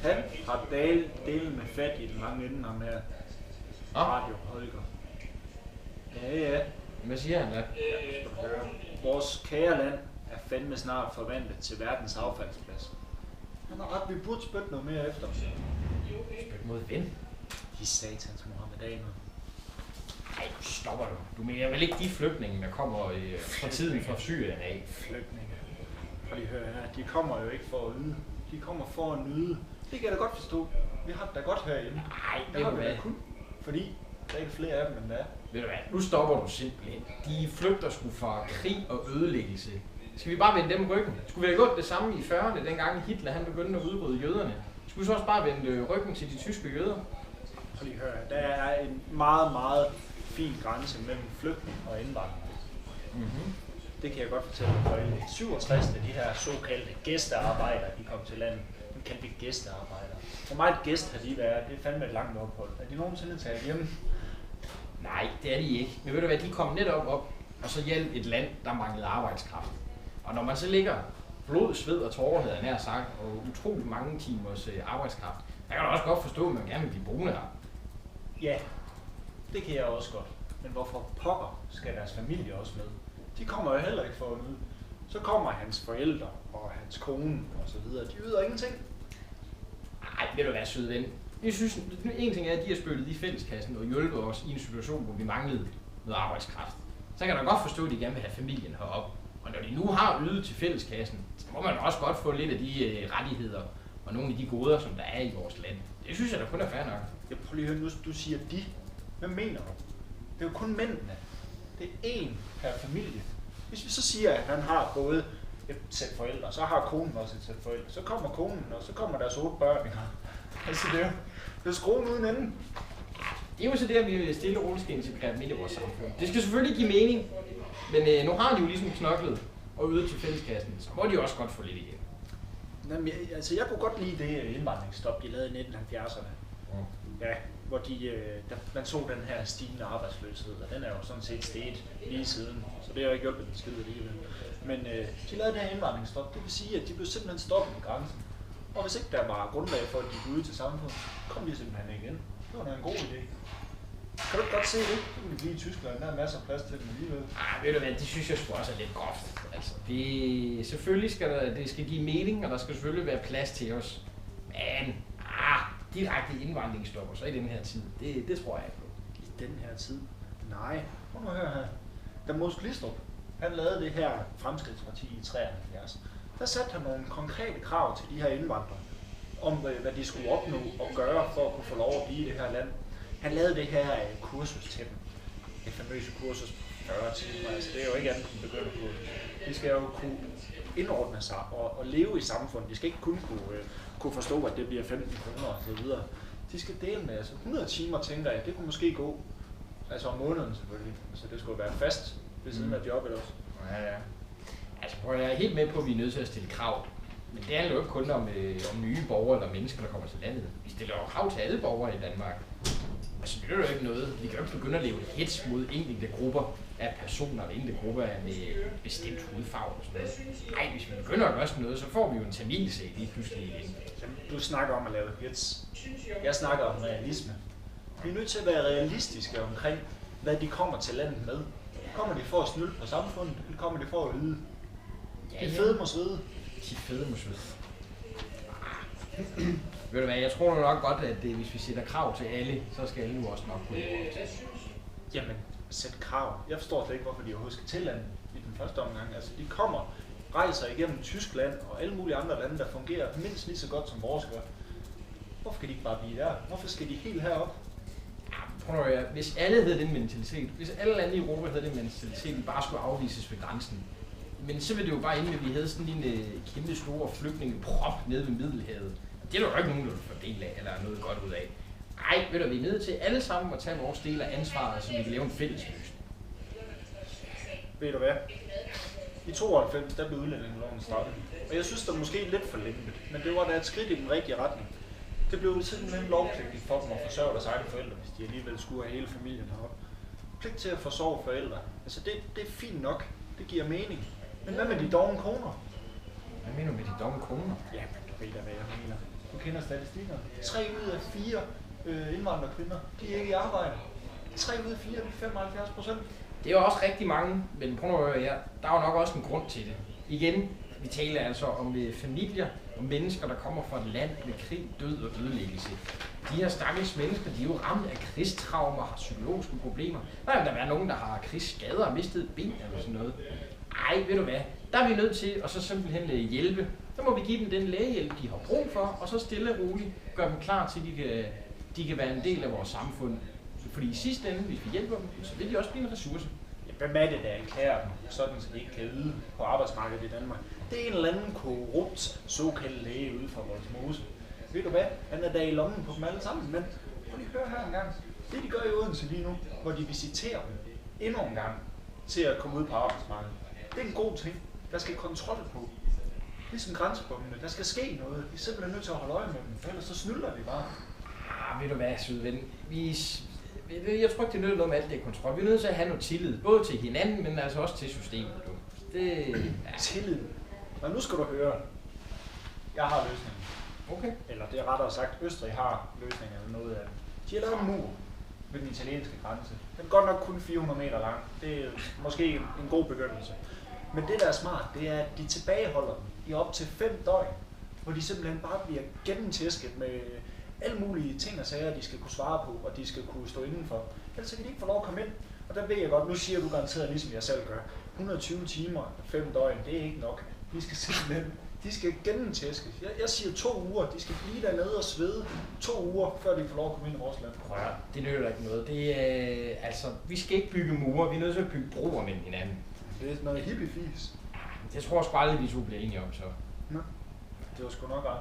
Han har delt med fat i den lange ende ham her. Radio Holger. Ja. Hvad siger han da? Vores kære land er fandme snart forvandlet til verdens affaldsplads. Han har ret, vi burde spytte noget mere efter. Spytte mod ven? De satans mohammedaner. Ej, nu stopper du. Du mener vel ikke de flygtninge, der kommer fra tiden fra Syrien af? Flygtninge. Prøv lige at høre her. De kommer jo ikke for at yde. De kommer for at nyde. Det kan jeg da godt forstå. Vi har det da godt herhjemme. Nej, det har vi da kun. Fordi der er ikke flere af dem, end der er. Ved du hvad, nu stopper du simpelthen. De flygter sgu fra krig og ødelæggelse. Skal vi bare vende dem ryggen? Skulle vi have gjort det samme i 40'erne, dengang Hitler han begyndte at udrydde jøderne? Skulle vi så også bare vende ryggen til de tyske jøder? Prøv lige at høre. Der er en meget, meget fin grænse mellem flygtning og indvandring. Mm-hmm. Det kan jeg godt fortælle dig. For i 67. de her såkaldte gæstearbejdere, de kom til landet. De kaldte vi gæstearbejdere. Hvor meget gæst har de været? Det er fandme et langt ophold. Er de nogensinde taget hjemme? Nej, det er de ikke. Men ved du hvad, de kom netop op, og så hjalp et land, der manglede arbejdskraft. Og når man så ligger blod, sved og tårer, havde jeg nær sagt, og utrolig mange timers arbejdskraft, der kan du også godt forstå, at man gerne vil blive boende her. Ja, det kan jeg også godt. Men hvorfor pokker skal deres familie også med? De kommer jo heller ikke for at nyde. Så kommer hans forældre og hans kone og så videre. De yder ingenting. Ej, ved du hvad, søde ven. Jeg synes, en ting er, at de har spyttet i fælleskassen og hjulpet os i en situation, hvor vi manglede noget arbejdskraft. Så kan jeg da godt forstå, at de gerne vil have familien herop. Og når de nu har ydet til fælleskassen, så må man også godt få lidt af de rettigheder og nogle af de goder, som der er i vores land. Det synes jeg da kun er fair nok. Jeg prøver lige at høre, nu du siger de. Hvad mener du? Det er jo kun mændene. Det er én per familie. Hvis vi så siger, at han har både et sæt forældre, så har konen også et sæt forældre. Så kommer konen, og så kommer deres 8 børn. Altså det er skruen uden ende. Det er jo så det, at vi stille og roligt skal integrere dem ind i vores samfund. Det skal selvfølgelig give mening, men nu har de jo ligesom knoklet og ydet til fælleskassen, så må de jo også godt få lidt igen. Jamen, jeg kunne godt lide det indvandringsstop, de lavede i 1970'erne. Ja, hvor man så den her stigende arbejdsløshed, og den er jo sådan set steget lige siden, så det har jo ikke hjulpet den skide alligevel. Men de lavede det her indvandringsstop, det vil sige, at de blev simpelthen stoppet på grænsen. Og hvis ikke der var grundlag for, at de kunne ud til samfundet, kom de simpelthen ikke ind. Det var en god idé. Kan du ikke godt se det? Så kan vi blive i Tyskland, der er masser af plads til dem alligevel. Ved du hvad, det synes jeg sgu også er lidt groft. Altså, selvfølgelig skal det skal give mening, og der skal selvfølgelig være plads til os. Men, direkte indvandringsstopper så i den her tid, det tror jeg ikke på. I den her tid? Nej. Prøv nu at høre her. Da Mogens Glistrup, han lavede det her Fremskridtsparti i 73, der satte han nogle konkrete krav til de her indvandrere, om hvad de skulle opnå og gøre for at kunne få lov at blive i det her land. Han lavede det her kursus til dem. Det famøse kursus på 40 timer. Altså, det er jo ikke andet end begynder på. De skal jo kunne indordne sig og leve i samfundet. De skal ikke kun kunne forstå, at det bliver 15 kroner og så videre. De skal dele med. Altså 100 timer, tænker jeg, det kunne måske gå. Altså om måneden selvfølgelig. Så det skulle være fast ved siden af jobbet også. Ja. Altså prøv, jeg er helt med på, at vi er nødt til at stille krav. Men det handler jo ikke kun om nye borgere eller mennesker, der kommer til landet. Vi stiller jo krav til alle borgere i Danmark. Altså det er jo ikke noget. Vi kan jo ikke begynde at leve hets mod enkelte grupper af personer eller enkelte grupper med bestemt hudfarve og sådan noget. Nej, hvis vi begynder at gøre sådan noget, så får vi jo en tamilsag lige pludselig igen. Du snakker om at lave hets. Jeg snakker om realisme. Vi er nødt til at være realistiske omkring, hvad de kommer til landet med. Kommer de for at snylde på samfundet, eller kommer de for at yde? De fede må svede. De fede må svede. Ved du hvad, jeg tror nok godt, at hvis vi sætter krav til alle, så skal alle nu også nok kunne leve til. Jamen, sæt krav. Jeg forstår slet ikke, hvorfor de overhovedet skal til landet i den første omgang. Altså, de kommer, rejser igennem Tyskland og alle mulige andre lande, der fungerer mindst lige så godt som vores gør. Hvorfor kan de ikke bare blive der? Hvorfor skal de helt herop? Prøv at høre, hvis alle havde den mentalitet, hvis alle lande i Europa havde den mentalitet, de bare skulle afvises ved grænsen, men så ville det jo bare ende, at vi havde sådan en kæmpe store flygtningeprop nede ved Middelhavet. Det er der jo ikke nogen, der vil få del af, eller noget godt ud af. Ej, ved du, vi er nødt til alle sammen at tage vores del af ansvaret, så vi kan lave en fælles løsning. Ved du hvad? I 92, der blev udlændingeloven startet. Og jeg synes, det var måske lidt for lempet, men det var da et skridt i den rigtige retning. Det blev simpelthen lovpligtigt for dem at forsørge deres egne forældre, hvis de alligevel skulle have hele familien heroppe. Pligt til at forsørge forældre. Altså det er fint nok. Det giver mening. Men hvad med de dovne koner? Hvad mener du med de million kroner. Ja, men du ved da, hvad jeg mener. Du kender statistikkerne. 3 ud af 4 indvandrerkvinder, de er ikke i arbejde. 3 ud af 4, det er 75%. Det er jo også rigtig mange, men prøv nu at høre her. Der er jo nok også en grund til det. Igen, vi taler altså om familier og mennesker, der kommer fra et land med krig, død og ødelæggelse. De her stakkels mennesker, de er jo ramt af krigstraumer, har psykologiske problemer. Der er være nogen, der har krigsskader og mistet et ben eller sådan noget. Ej, ved du hvad? Der er vi nødt til at så simpelthen hjælpe. Så må vi give dem den lægehjælp, de har brug for, og så stille og roligt gøre dem klar til, at de kan være en del af vores samfund. Fordi i sidste ende, hvis vi hjælper dem, så vil de også blive en ressource. Hvem er det, der erklærer dem, sådan så de ikke kan yde på arbejdsmarkedet i Danmark? Det er en eller anden korrupt såkaldt læge ude fra Vollsmose. Ved du hvad? Han er der i lommen på dem alle sammen, men prøv lige høre her en gang. Det de gør i Odense lige nu, hvor de visiterer dem endnu en gang til at komme ud på arbejdsmarkedet. Det er en god ting. Der skal kontrol på. Ligesom grænsebommene. Der skal ske noget. Vi er simpelthen nødt til at holde øje med dem, for ellers så snylder vi bare. Ved du hvad, søde ven? Jeg tror ikke, det nytter noget med alt det kontrol. Vi er nødt til at have noget tillid, både til hinanden, men altså også til systemet. Tillid? Og nu skal du høre. Jeg har løsningen. Okay. Eller det er rettere sagt, Østrig har løsningen eller noget af det. De har lavet en mur ved den italienske grænse. Den er godt nok kun 400 meter lang. Det er måske en god begyndelse. Men det, der er smart, det er, at de tilbageholder dem i op til 5 døgn, hvor de simpelthen bare bliver gennemtæsket med alle mulige ting og sager, de skal kunne svare på, og de skal kunne stå indenfor. Ellers kan de ikke få lov at komme ind. Og der ved jeg godt, nu siger du garanteret, ligesom jeg selv gør, 120 timer, 5 døgn, det er ikke nok. De skal gennemtæskes. Jeg siger 2 uger, de skal blive dernede og svede 2 uger, før de får lov at komme ind i vores land. Prøv at, det nytter ikke noget. Vi skal ikke bygge mure, vi er nødt til at bygge broer mellem hinanden. Det er noget hippiefis. Det tror jeg sgu aldrig, vi to bliver enige om, så. Nå, det var sgu nok ret.